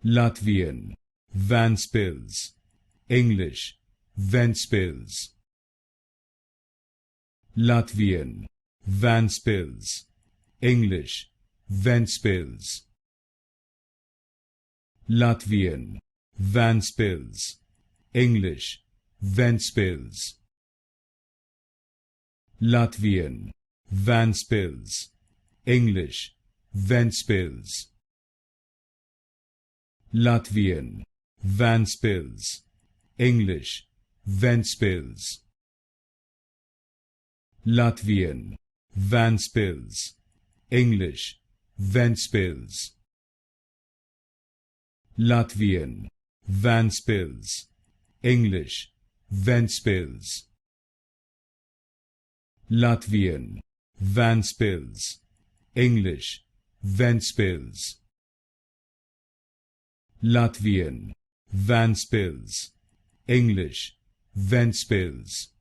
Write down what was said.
Latvian, Ventspils, English, Ventspils. Latvian, Ventspils, English, Ventspils. Latvian, Ventspils, English, Ventspils. Latvian, Ventspils, English, Ventspils. Latvian, Ventspils, English, Ventspils. Latvian, Ventspils, English, Ventspils. Latvian, Ventspils, English, Ventspils. Latvian, Ventspils, English, Ventspils. Latvian, Ventspils, English, Ventspils.